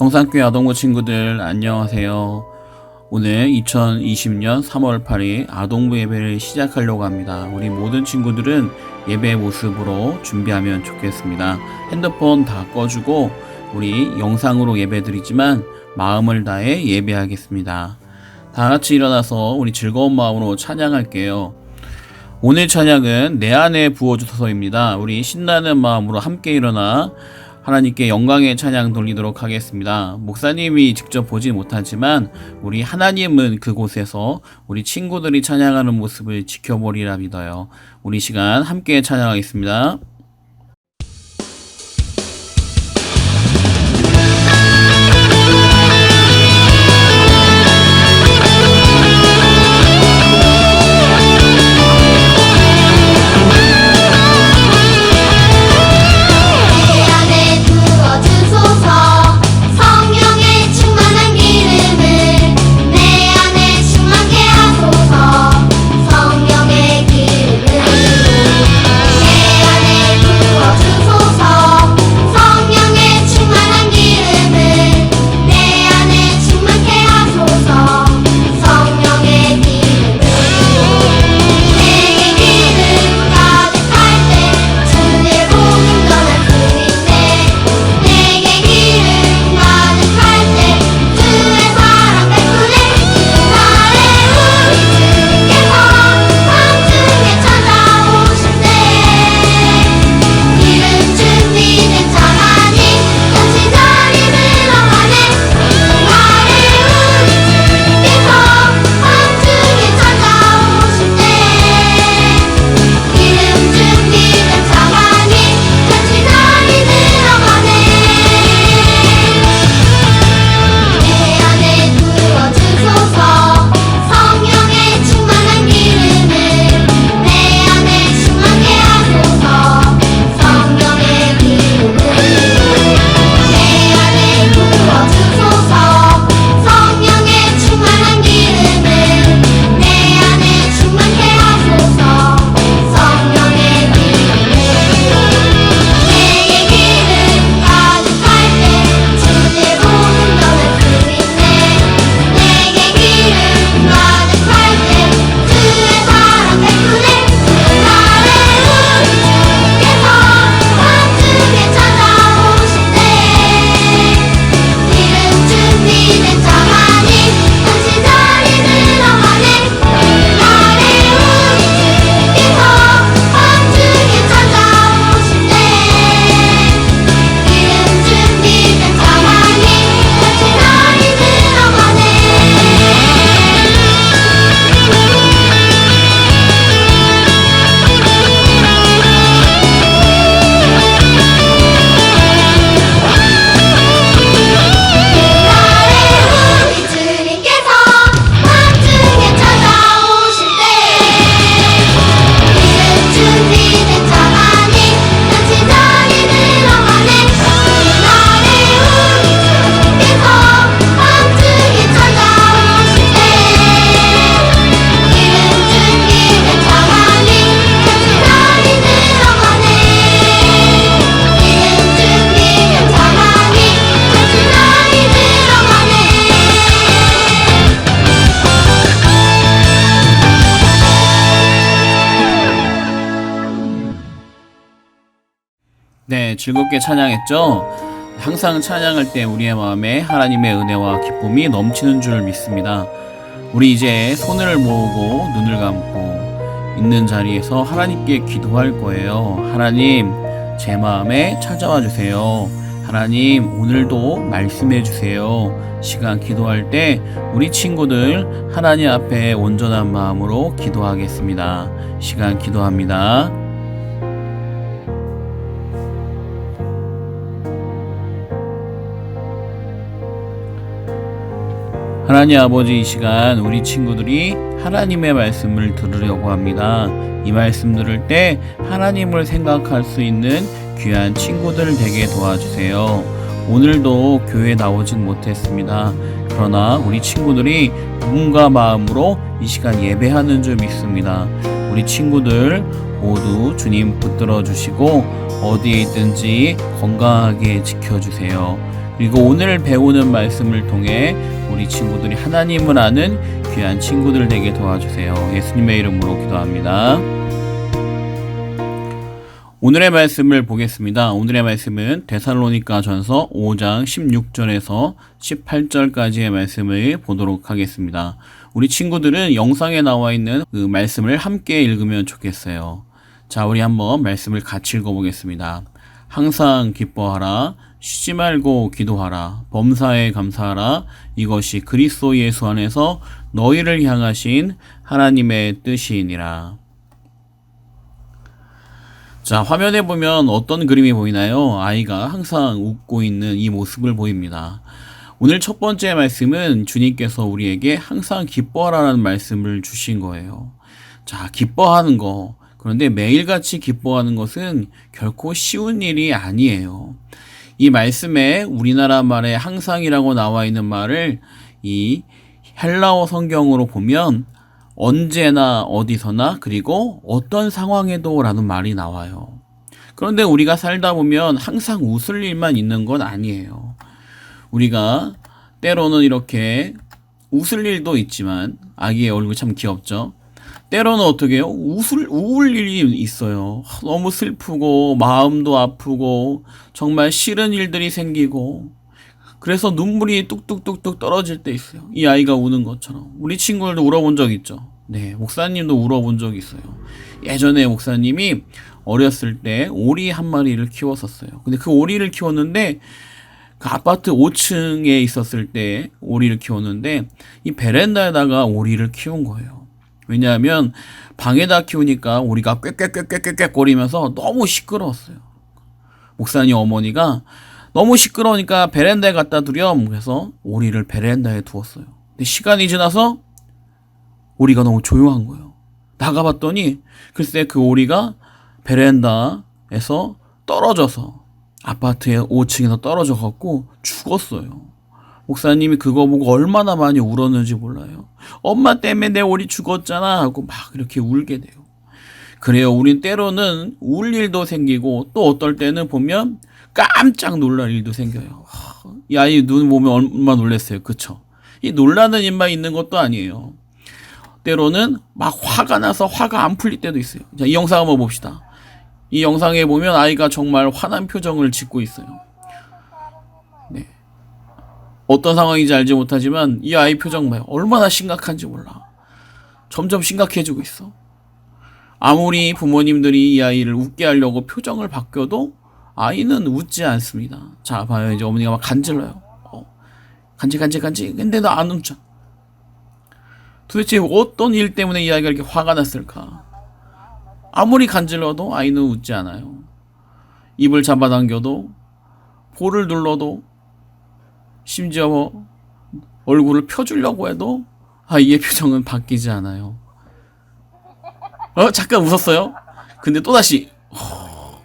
성산교회 아동부 친구들 안녕하세요. 오늘 2020년 3월 8일 아동부 예배를 시작하려고 합니다. 우리 모든 친구들은 예배 모습으로 준비하면 좋겠습니다. 핸드폰 다 꺼주고 우리 영상으로 예배 드리지만 마음을 다해 예배하겠습니다. 다 같이 일어나서 우리 즐거운 마음으로 찬양할게요. 오늘 찬양은 내 안에 부어주소서입니다. 우리 신나는 마음으로 함께 일어나 하나님께 영광의 찬양 돌리도록 하겠습니다. 목사님이 직접 보지 못하지만 우리 하나님은 그곳에서 우리 친구들이 찬양하는 모습을 지켜보리라 믿어요. 우리 시간 함께 찬양하겠습니다. 네, 즐겁게 찬양했죠? 항상 찬양할 때 우리의 마음에 하나님의 은혜와 기쁨이 넘치는 줄 믿습니다. 우리 이제 손을 모으고 눈을 감고 있는 자리에서 하나님께 기도할 거예요. 하나님, 제 마음에 찾아와 주세요. 하나님, 오늘도 말씀해 주세요. 시간 기도할 때 우리 친구들 하나님 앞에 온전한 마음으로 기도하겠습니다. 시간 기도합니다. 하나님 아버지, 이 시간 우리 친구들이 하나님의 말씀을 들으려고 합니다. 이 말씀 들을 때 하나님을 생각할 수 있는 귀한 친구들 되게 도와주세요. 오늘도 교회 나오진 못했습니다. 그러나 우리 친구들이 누군가 마음으로 이 시간 예배하는 줄 믿습니다. 우리 친구들 모두 주님 붙들어 주시고 어디에 있든지 건강하게 지켜주세요. 그리고 오늘 배우는 말씀을 통해 우리 친구들이 하나님을 아는 귀한 친구들 되게 도와주세요. 예수님의 이름으로 기도합니다. 오늘의 말씀을 보겠습니다. 오늘의 말씀은 데살로니가전서 5장 16절에서 18절까지의 말씀을 보도록 하겠습니다. 우리 친구들은 영상에 나와 있는 그 말씀을 함께 읽으면 좋겠어요. 자, 우리 한번 말씀을 같이 읽어보겠습니다. 항상 기뻐하라, 쉬지 말고 기도하라, 범사에 감사하라. 이것이 그리스도 예수 안에서 너희를 향하신 하나님의 뜻이니라. 자, 화면에 보면 어떤 그림이 보이나요? 아이가 항상 웃고 있는 이 모습을 보입니다. 오늘 첫 번째 말씀은 주님께서 우리에게 항상 기뻐하라는 말씀을 주신 거예요. 자, 기뻐하는 거. 그런데 매일같이 기뻐하는 것은 결코 쉬운 일이 아니에요. 이 말씀에 우리나라 말에 항상이라고 나와 있는 말을 이 헬라어 성경으로 보면 언제나 어디서나 그리고 어떤 상황에도 라는 말이 나와요. 그런데 우리가 살다 보면 항상 웃을 일만 있는 건 아니에요. 우리가 때로는 이렇게 웃을 일도 있지만, 아기의 얼굴 참 귀엽죠? 때로는 어떻게 해요? 우울 일이 있어요. 너무 슬프고 마음도 아프고 정말 싫은 일들이 생기고, 그래서 눈물이 뚝뚝뚝뚝 떨어질 때 있어요. 이 아이가 우는 것처럼. 우리 친구들도 울어본 적 있죠? 네, 목사님도 울어본 적 있어요. 예전에 목사님이 어렸을 때 오리 한 마리를 키웠었어요. 근데 그 오리를 키웠는데 그 아파트 5층에 있었을 때 오리를 키웠는데 이 베란다에다가 오리를 키운 거예요. 왜냐하면 방에다 키우니까 오리가 꽥꽥꽥꽥꽥 거리면서 너무 시끄러웠어요. 목사님 어머니가 너무 시끄러우니까 베란다에 갖다 두렴. 그래서 오리를 베란다에 두었어요. 근데 시간이 지나서 오리가 너무 조용한 거예요. 나가봤더니 글쎄 그 오리가 베란다에서 떨어져서 아파트의 5층에서 떨어져 갖고 죽었어요. 목사님이 그거 보고 얼마나 많이 울었는지 몰라요. 엄마 때문에 내 오리 죽었잖아 하고 막 이렇게 울게 돼요. 그래요. 우린 때로는 울 일도 생기고 또 어떨 때는 보면 깜짝 놀랄 일도 생겨요. 이 아이 눈 보면 얼마나 놀랐어요. 그쵸? 이 놀라는 일만 있는 것도 아니에요. 때로는 막 화가 나서 화가 안 풀릴 때도 있어요. 자, 이 영상 한번 봅시다. 이 영상에 보면 아이가 정말 화난 표정을 짓고 있어요. 네. 어떤 상황인지 알지 못하지만 이 아이 표정 봐요. 얼마나 심각한지 몰라. 점점 심각해지고 있어. 아무리 부모님들이 이 아이를 웃게 하려고 표정을 바뀌어도 아이는 웃지 않습니다. 자, 봐요. 이제 어머니가 막 간질러요. 간질. 근데도 안 웃죠. 도대체 어떤 일 때문에 이 아이가 이렇게 화가 났을까? 아무리 간질러도 아이는 웃지 않아요. 입을 잡아당겨도, 볼을 눌러도, 심지어 얼굴을 펴주려고 해도 아이의 표정은 바뀌지 않아요. 잠깐 웃었어요? 근데 또다시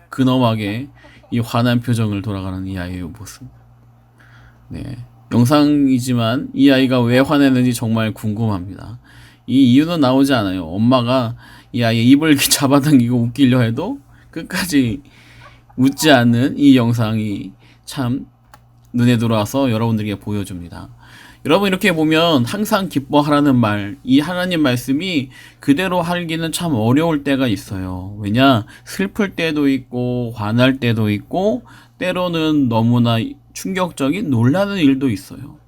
근엄하게 이 화난 표정을 돌아가는 이 아이의 모습. 네, 영상이지만 이 아이가 왜 화내는지 정말 궁금합니다. 이 이유는 나오지 않아요. 엄마가 이 아이의 입을 이렇게 잡아당기고 웃기려 해도 끝까지 웃지 않는 이 영상이 참 눈에 들어와서 여러분들에게 보여줍니다. 여러분, 이렇게 보면 항상 기뻐하라는 말, 이 하나님 말씀이 그대로 하기는 참 어려울 때가 있어요. 왜냐? 슬플 때도 있고 화날 때도 있고 때로는 너무나 충격적인 놀라는 일도 있어요.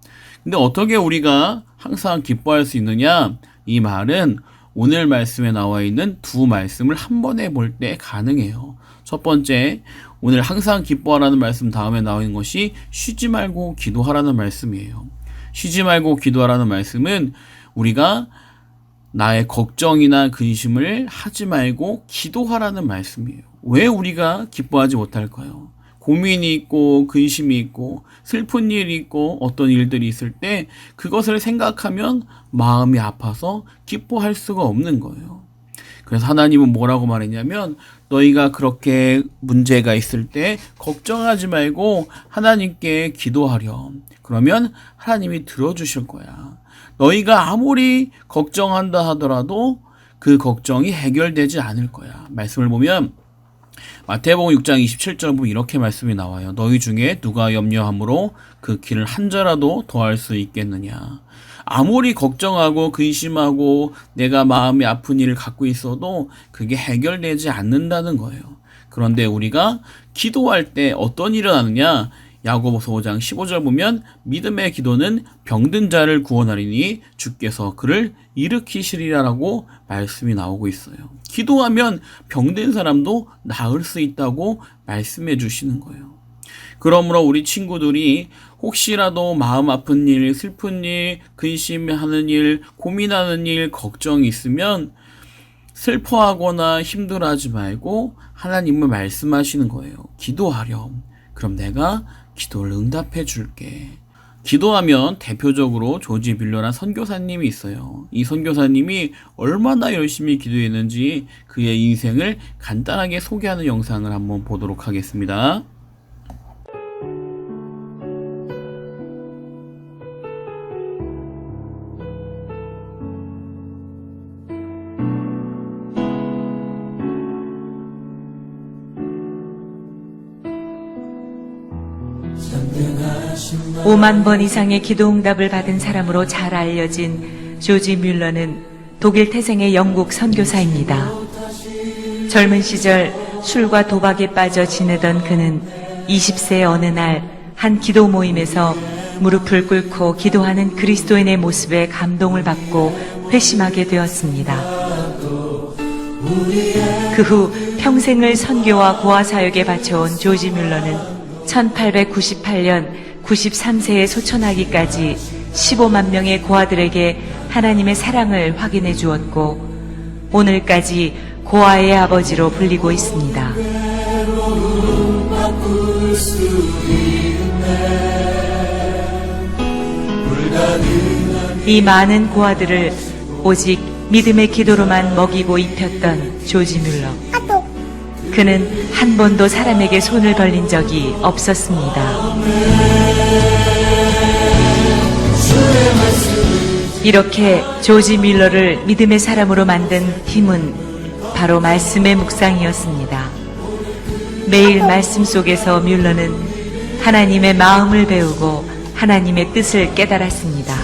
근데 어떻게 우리가 항상 기뻐할 수 있느냐? 이 말은 오늘 말씀에 나와 있는 두 말씀을 한 번에 볼 때 가능해요. 첫 번째, 오늘 항상 기뻐하라는 말씀 다음에 나와 있는 것이 쉬지 말고 기도하라는 말씀이에요. 쉬지 말고 기도하라는 말씀은 우리가 나의 걱정이나 근심을 하지 말고 기도하라는 말씀이에요. 왜 우리가 기뻐하지 못할까요? 고민이 있고 근심이 있고 슬픈 일이 있고 어떤 일들이 있을 때 그것을 생각하면 마음이 아파서 기뻐할 수가 없는 거예요. 그래서 하나님은 뭐라고 말했냐면, 너희가 그렇게 문제가 있을 때 걱정하지 말고 하나님께 기도하렴. 그러면 하나님이 들어주실 거야. 너희가 아무리 걱정한다 하더라도 그 걱정이 해결되지 않을 거야. 말씀을 보면 마태복음 6장 27절 보면 이렇게 말씀이 나와요. 너희 중에 누가 염려함으로 그 길을 한 자라도 더할 수 있겠느냐. 아무리 걱정하고 근심하고 내가 마음이 아픈 일을 갖고 있어도 그게 해결되지 않는다는 거예요. 그런데 우리가 기도할 때 어떤 일이 일어나느냐? 야고보서 5장 15절 보면 믿음의 기도는 병든 자를 구원하리니 주께서 그를 일으키시리라라고 말씀이 나오고 있어요. 기도하면 병든 사람도 나을 수 있다고 말씀해 주시는 거예요. 그러므로 우리 친구들이 혹시라도 마음 아픈 일, 슬픈 일, 근심하는 일, 고민하는 일, 걱정이 있으면 슬퍼하거나 힘들어하지 말고 하나님을 말씀하시는 거예요. 기도하렴. 그럼 내가 기도를 응답해 줄게. 기도하면 대표적으로 조지 밀러라는 선교사님이 있어요. 이 선교사님이 얼마나 열심히 기도했는지 그의 인생을 간단하게 소개하는 영상을 한번 보도록 하겠습니다. 5만 번 이상의 기도 응답을 받은 사람으로 잘 알려진 조지 뮬러는 독일 태생의 영국 선교사입니다. 젊은 시절 술과 도박에 빠져 지내던 그는 20세 어느 날 한 기도 모임에서 무릎을 꿇고 기도하는 그리스도인의 모습에 감동을 받고 회심하게 되었습니다. 그 후 평생을 선교와 고아 사역에 바쳐온 조지 뮬러는 1898년 93세에 소천하기까지 15만 명의 고아들에게 하나님의 사랑을 확인해 주었고 오늘까지 고아의 아버지로 불리고 있습니다. 이 많은 고아들을 오직 믿음의 기도로만 먹이고 입혔던 조지 뮬러. 그는 한 번도 사람에게 손을 벌린 적이 없었습니다. 이렇게 조지 뮬러를 믿음의 사람으로 만든 힘은 바로 말씀의 묵상이었습니다. 매일 말씀 속에서 뮬러는 하나님의 마음을 배우고 하나님의 뜻을 깨달았습니다.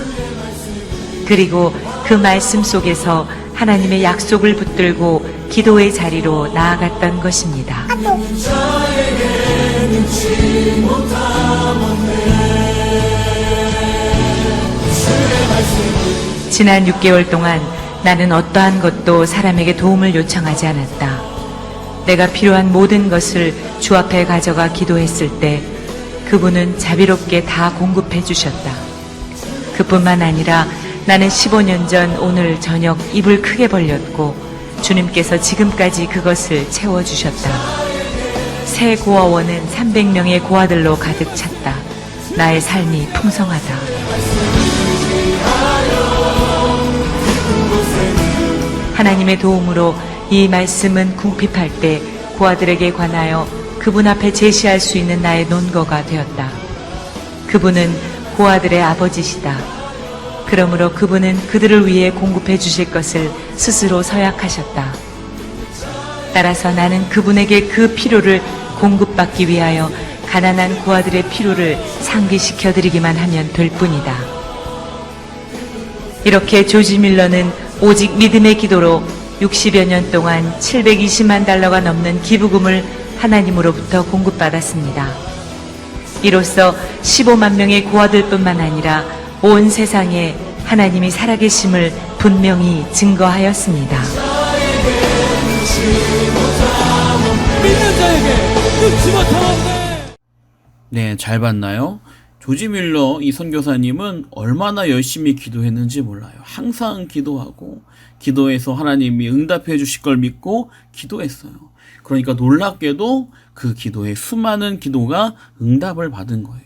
그리고 그 말씀 속에서 하나님의 약속을 붙들고 기도의 자리로 나아갔던 것입니다. 지난 6개월 동안 나는 어떠한 것도 사람에게 도움을 요청하지 않았다. 내가 필요한 모든 것을 주 앞에 가져가 기도했을 때 그분은 자비롭게 다 공급해 주셨다. 그뿐만 아니라 나는 15년 전 오늘 저녁 입을 크게 벌렸고 주님께서 지금까지 그것을 채워주셨다. 새 고아원은 300명의 고아들로 가득 찼다. 나의 삶이 풍성하다. 하나님의 도움으로 이 말씀은 궁핍할 때 고아들에게 관하여 그분 앞에 제시할 수 있는 나의 논거가 되었다. 그분은 고아들의 아버지시다. 그러므로 그분은 그들을 위해 공급해 주실 것을 스스로 서약하셨다. 따라서 나는 그분에게 그 필요를 공급받기 위하여 가난한 고아들의 필요를 상기시켜 드리기만 하면 될 뿐이다. 이렇게 조지 뮬러는 오직 믿음의 기도로 60여 년 동안 720만 달러가 넘는 기부금을 하나님으로부터 공급받았습니다. 이로써 15만 명의 고아들뿐만 아니라 온 세상에 하나님이 살아계심을 분명히 증거하였습니다. 네, 잘 봤나요? 조지 뮬러 이 선교사님은 얼마나 열심히 기도했는지 몰라요. 항상 기도하고 기도해서 하나님이 응답해 주실 걸 믿고 기도했어요. 그러니까 놀랍게도 그 기도에 수많은 기도가 응답을 받은 거예요.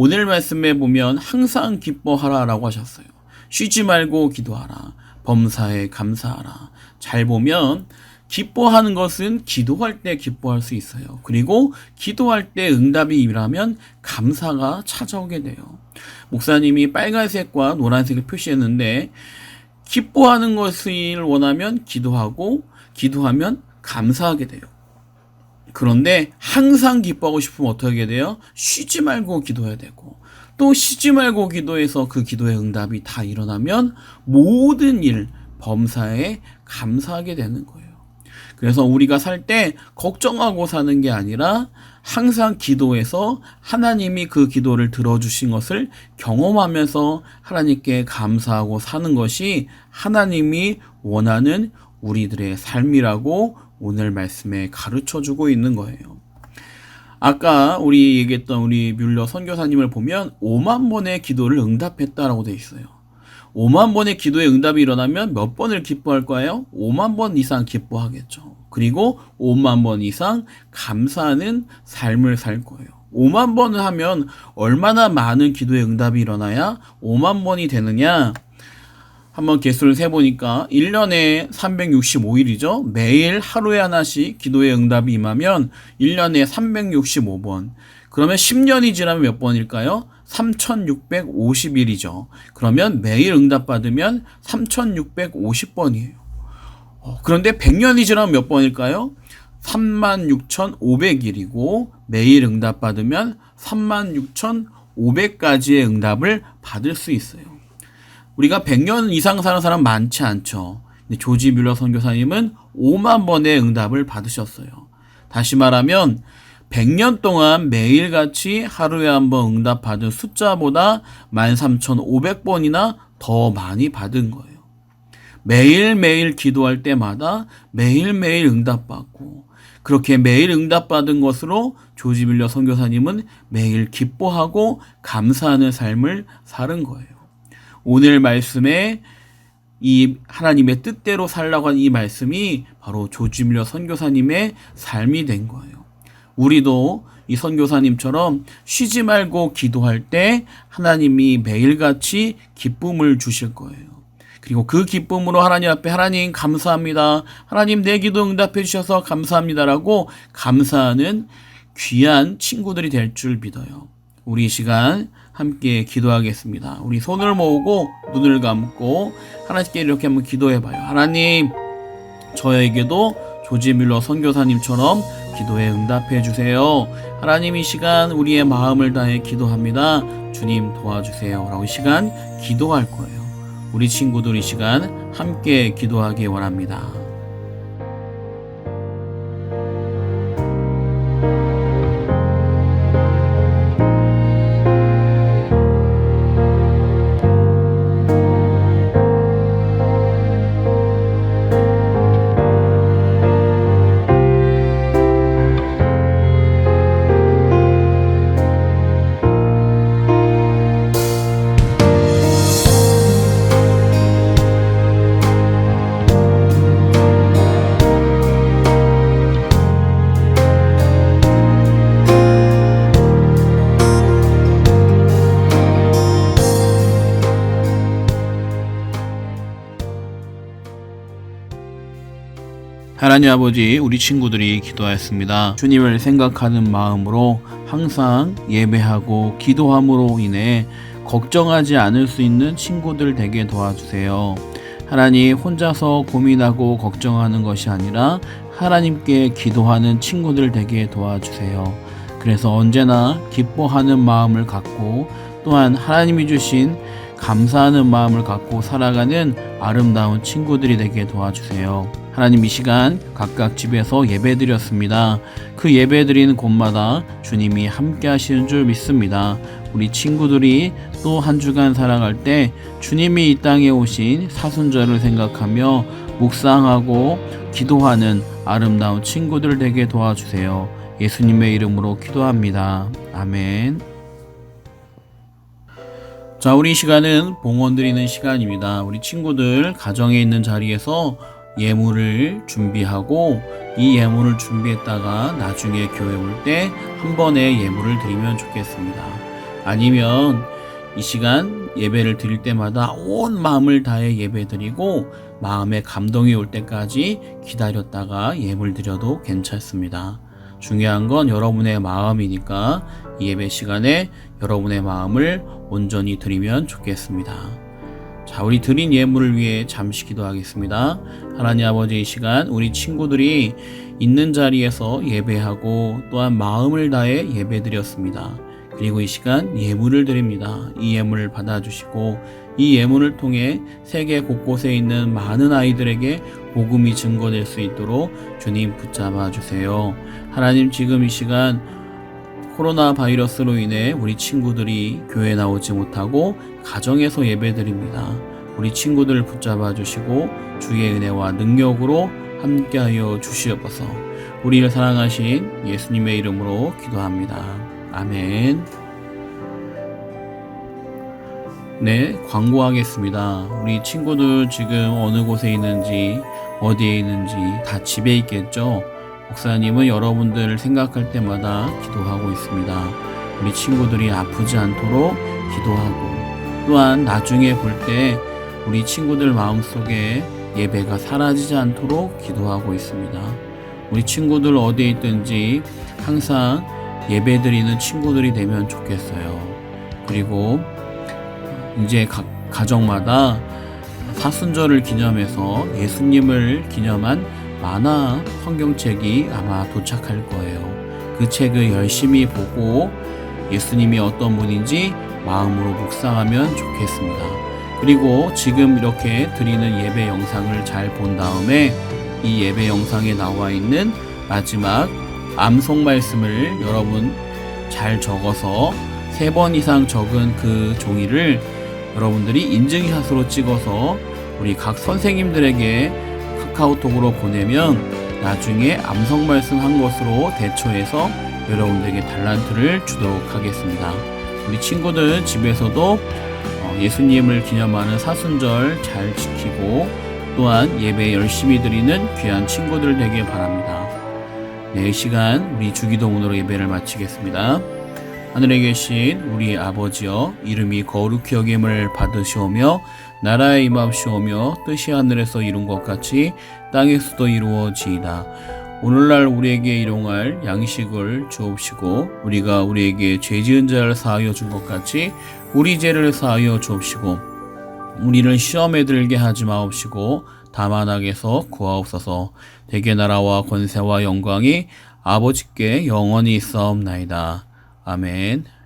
오늘 말씀에 보면 항상 기뻐하라라고 하셨어요. 쉬지 말고 기도하라. 범사에 감사하라. 잘 보면 기뻐하는 것은 기도할 때 기뻐할 수 있어요. 그리고 기도할 때 응답이 임하면 감사가 찾아오게 돼요. 목사님이 빨간색과 노란색을 표시했는데 기뻐하는 것을 원하면 기도하고 기도하면 감사하게 돼요. 그런데 항상 기뻐하고 싶으면 어떻게 돼요? 쉬지 말고 기도해야 되고, 또 쉬지 말고 기도해서 그 기도의 응답이 다 일어나면 모든 일, 범사에 감사하게 되는 거예요. 그래서 우리가 살 때 걱정하고 사는 게 아니라 항상 기도해서 하나님이 그 기도를 들어주신 것을 경험하면서 하나님께 감사하고 사는 것이 하나님이 원하는 우리들의 삶이라고 오늘 말씀에 가르쳐주고 있는 거예요. 아까 우리 얘기했던 우리 뮬러 선교사님을 보면 5만 번의 기도를 응답했다라고 돼 있어요. 5만 번의 기도의 응답이 일어나면 몇 번을 기뻐할 거예요? 5만 번 이상 기뻐하겠죠. 그리고 5만 번 이상 감사하는 삶을 살 거예요. 5만 번을 하면 얼마나 많은 기도의 응답이 일어나야 5만 번이 되느냐? 한번 개수를 세보니까 1년에 365일이죠. 매일 하루에 하나씩 기도의 응답이 임하면 1년에 365번. 그러면 10년이 지나면 몇 번일까요? 3650일이죠. 그러면 매일 응답받으면 3650번이에요. 그런데 100년이 지나면 몇 번일까요? 36,500일이고 매일 응답받으면 36,500가지의 응답을 받을 수 있어요. 우리가 100년 이상 사는 사람 많지 않죠. 근데 조지 뮬러 선교사님은 5만 번의 응답을 받으셨어요. 다시 말하면 100년 동안 매일같이 하루에 한 번 응답받은 숫자보다 13,500번이나 더 많이 받은 거예요. 매일매일 기도할 때마다 매일매일 응답받고, 그렇게 매일 응답받은 것으로 조지 뮬러 선교사님은 매일 기뻐하고 감사하는 삶을 사는 거예요. 오늘 말씀에 이 하나님의 뜻대로 살라고 한 이 말씀이 바로 조지 뮬러 선교사님의 삶이 된 거예요. 우리도 이 선교사님처럼 쉬지 말고 기도할 때 하나님이 매일같이 기쁨을 주실 거예요. 그리고 그 기쁨으로 하나님 앞에 하나님 감사합니다. 하나님 내 기도 응답해 주셔서 감사합니다라고 감사하는 귀한 친구들이 될 줄 믿어요. 우리 이 시간 함께 기도하겠습니다. 우리 손을 모으고 눈을 감고 하나님께 이렇게 한번 기도해봐요. 하나님, 저에게도 조지 뮬러 선교사님처럼 기도에 응답해 주세요. 하나님, 이 시간 우리의 마음을 다해 기도합니다. 주님 도와주세요. 라고 이 시간 기도할 거예요. 우리 친구들 이 시간 함께 기도하기 원합니다. 하나님 아버지, 우리 친구들이 기도하였습니다. 주님을 생각하는 마음으로 항상 예배하고 기도함으로 인해 걱정하지 않을 수 있는 친구들 되게 도와주세요. 하나님, 혼자서 고민하고 걱정하는 것이 아니라 하나님께 기도하는 친구들 되게 도와주세요. 그래서 언제나 기뻐하는 마음을 갖고 또한 하나님이 주신 감사하는 마음을 갖고 살아가는 아름다운 친구들이 되게 도와주세요. 하나님, 이 시간 각각 집에서 예배드렸습니다. 그 예배드리는 곳마다 주님이 함께 하시는 줄 믿습니다. 우리 친구들이 또 한 주간 살아갈 때 주님이 이 땅에 오신 사순절을 생각하며 묵상하고 기도하는 아름다운 친구들 되게 도와주세요. 예수님의 이름으로 기도합니다. 아멘. 자, 우리 시간은 봉헌 드리는 시간입니다. 우리 친구들 가정에 있는 자리에서 예물을 준비하고 이 예물을 준비했다가 나중에 교회 올 때 한 번에 예물을 드리면 좋겠습니다. 아니면 이 시간 예배를 드릴 때마다 온 마음을 다해 예배 드리고 마음에 감동이 올 때까지 기다렸다가 예물 드려도 괜찮습니다. 중요한 건 여러분의 마음이니까 이 예배 시간에 여러분의 마음을 온전히 드리면 좋겠습니다. 자, 우리 드린 예물을 위해 잠시 기도하겠습니다. 하나님 아버지, 이 시간 우리 친구들이 있는 자리에서 예배하고 또한 마음을 다해 예배드렸습니다. 그리고 이 시간 예물을 드립니다. 이 예물을 받아주시고 이 예물을 통해 세계 곳곳에 있는 많은 아이들에게 복음이 증거될 수 있도록 주님 붙잡아 주세요. 하나님, 지금 이 시간 코로나 바이러스로 인해 우리 친구들이 교회에 나오지 못하고 가정에서 예배드립니다. 우리 친구들을 붙잡아 주시고 주의 은혜와 능력으로 함께하여 주시옵소서. 우리를 사랑하신 예수님의 이름으로 기도합니다. 아멘. 네, 광고하겠습니다. 우리 친구들 지금 어느 곳에 있는지 어디에 있는지 다 집에 있겠죠? 목사님은 여러분들을 생각할 때마다 기도하고 있습니다. 우리 친구들이 아프지 않도록 기도하고 또한 나중에 볼 때 우리 친구들 마음속에 예배가 사라지지 않도록 기도하고 있습니다. 우리 친구들 어디에 있든지 항상 예배드리는 친구들이 되면 좋겠어요. 그리고 이제 각 가정마다 사순절을 기념해서 예수님을 기념한 만화 성경책이 아마 도착할 거예요. 그 책을 열심히 보고 예수님이 어떤 분인지 마음으로 묵상하면 좋겠습니다. 그리고 지금 이렇게 드리는 예배 영상을 잘 본 다음에 이 예배 영상에 나와 있는 마지막 암송 말씀을 여러분 잘 적어서 3번 이상 적은 그 종이를 여러분들이 인증샷으로 찍어서 우리 각 선생님들에게 카카오톡으로 보내면 나중에 암송 말씀 한 것으로 대처해서 여러분들에게 달란트를 주도록 하겠습니다. 우리 친구들 집에서도 예수님을 기념하는 사순절 잘 지키고 또한 예배 열심히 드리는 귀한 친구들 되길 바랍니다. 네, 이 시간 우리 주기도문으로 예배를 마치겠습니다. 하늘에 계신 우리 아버지여, 이름이 거룩히 여김을 받으시오며 나라의 임하옵시오며 뜻이 하늘에서 이룬 것 같이 땅에서도 이루어지이다. 오늘날 우리에게 일용할 양식을 주옵시고 우리가 우리에게 죄 지은 자를 사하여 준 것 같이 우리 죄를 사하여 주옵시고 우리를 시험에 들게 하지 마옵시고 다만 악에서 구하옵소서. 대개 나라와 권세와 영광이 아버지께 영원히 있사옵나이다. 아멘.